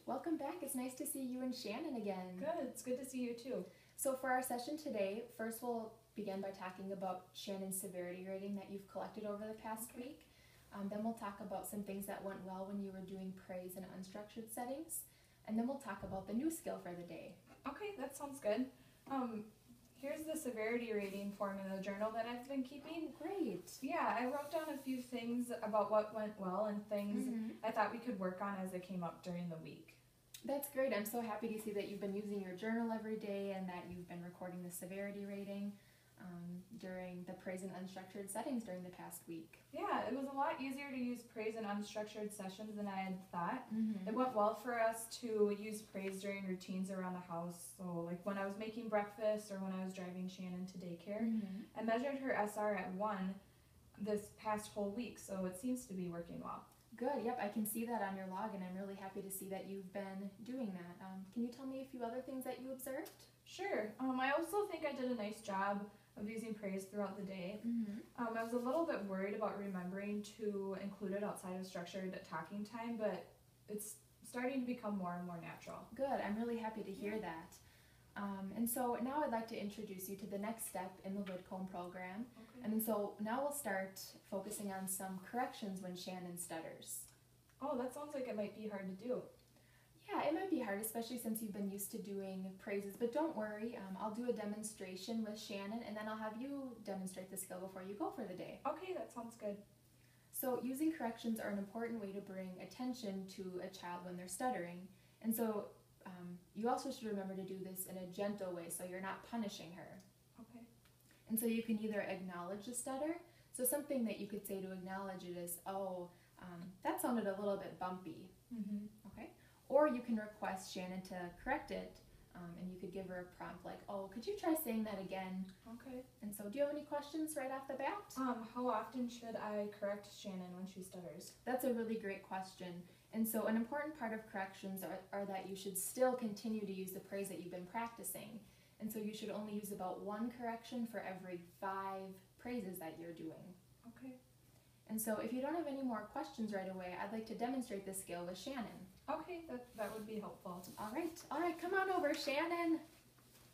Welcome back. It's nice to see you and Shannon again. Good. It's good to see you too. So for our session today, first we'll begin by talking about Shannon's severity rating that you've collected over the past week. Then we'll talk about some things that went well when you were doing praise in unstructured settings. And then we'll talk about the new skill for the day. Okay, that sounds good. Here's the severity rating form in the journal that I've been keeping. Great. Yeah, I wrote down a few things about what went well and things I thought we could work on as they came up during the week. That's great. I'm so happy to see that you've been using your journal every day and that you've been recording the severity rating during the praise and unstructured settings during the past week. Yeah, it was a lot easier to use praise in unstructured sessions than I had thought. It went well for us to use praise during routines around the house. So like when I was making breakfast or when I was driving Shannon to daycare. I measured her SR at 1 this past whole week, so it seems to be working well. Good. Yep, I can see that on your log, and I'm really happy to see that you've been doing that. Can you tell me a few other things that you observed? Sure. I also think I did a nice job of using praise throughout the day. I was a little bit worried about remembering to include it outside of structured talking time, but it's starting to become more and more natural. Good. I'm really happy to hear that. And so now I'd like to introduce you to the next step in the Lidcombe program. Okay. And so now we'll start focusing on some corrections when Shannon stutters. Oh, that sounds like it might be hard to do. Yeah, it might be hard, especially since you've been used to doing praises, but don't worry. I'll do a demonstration with Shannon, and then I'll have you demonstrate the skill before you go for the day. Okay, that sounds good. So using corrections are an important way to bring attention to a child when they're stuttering. And so you also should remember to do this in a gentle way so you're not punishing her. Okay. And so you can either acknowledge the stutter. So something that you could say to acknowledge it is, oh, that sounded a little bit bumpy. Okay. Or you can request Shannon to correct it, and you could give her a prompt like, oh, could you try saying that again? Okay. And so do you have any questions right off the bat? How often should I correct Shannon when she stutters? That's a really great question. And so an important part of corrections are that you should still continue to use the praise that you've been practicing. And so you should only use about 1 correction for every 5 praises that you're doing. Okay. And so if you don't have any more questions right away, I'd like to demonstrate this skill with Shannon. Okay, that would be helpful. All right, come on over, Shannon.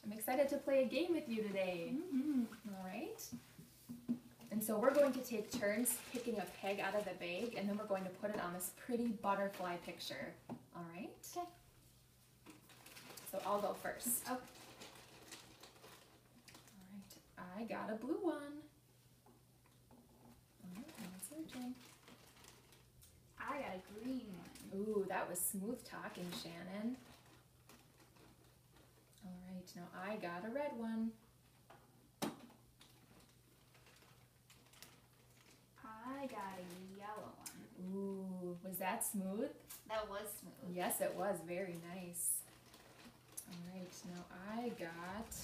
I'm excited to play a game with you today. All right. And so we're going to take turns picking a peg out of the bag, and then we're going to put it on this pretty butterfly picture. All right? Okay. So I'll go first. Okay. All right, I got a blue one. All right, now it's your turn. I got a green one. Ooh, that was smooth talking, Shannon. All right, now I got a red one. I got a yellow one. Ooh, was that smooth? That was smooth. Yes, it was. Very nice. All right, now I got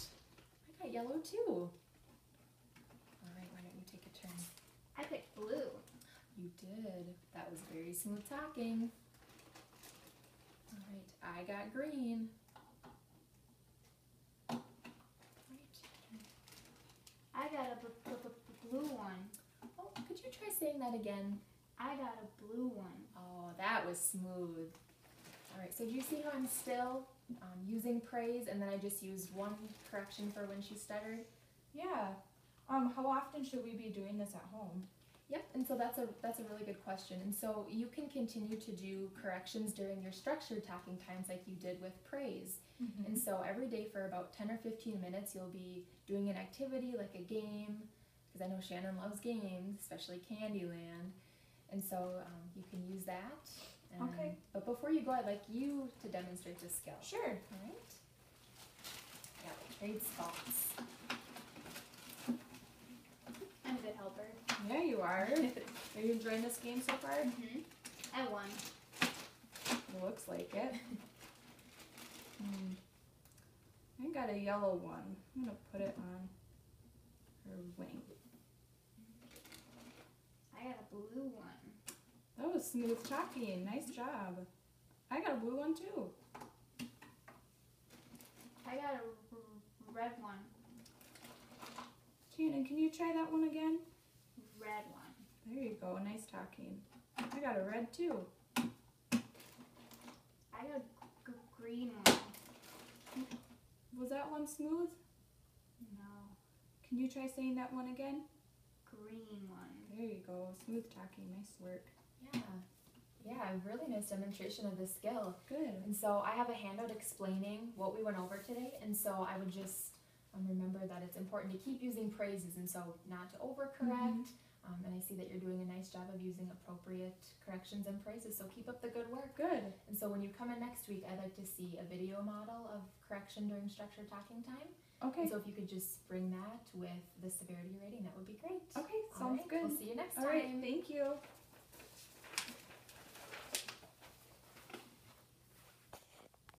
yellow too. All right, why don't you take a turn? I picked blue. You did. That was very smooth talking. All right, I got green. All right, I got a blue one. oh, could you try saying that again? I got a blue one. Oh, that was smooth. All right, so do you see how I'm still using praise, and then I just used 1 correction for when she stuttered? Yeah. How often should we be doing this at home? Yep, and so that's a really good question. And so you can continue to do corrections during your structured talking times like you did with praise. And so every day for about 10 or 15 minutes, you'll be doing an activity like a game, because I know Shannon loves games, especially Candyland. And so you can use that. Okay. But before you go, I'd like you to demonstrate this skill. Sure. All right? Yeah, trade spots. I'm a good helper. Yeah, you are. Are you enjoying this game so far? I won. It looks like it. I got a yellow one. I'm gonna put it on her wing. I got a blue one. That was smooth talking. Nice job. I got a blue one too. I got a red one. Shannon, can you try that one again? Red one. There you go. Nice talking. I got a red too. I got green one. Was that one smooth? No, Can you try saying that one again? green one. There you go. Smooth talking. Nice work. Yeah, a really nice demonstration of this skill. Good. And so I have a handout explaining what we went over today, and so I would just remember that it's important to keep using praises, and so not to overcorrect. And I see that you're doing a nice job of using appropriate corrections and praises, so keep up the good work. Good. And so when you come in next week, I'd like to see a video model of correction during structured talking time. Okay. And so if you could just bring that with the severity rating, that would be great. Okay, All sounds right, good. We'll see you next All time. right, thank you.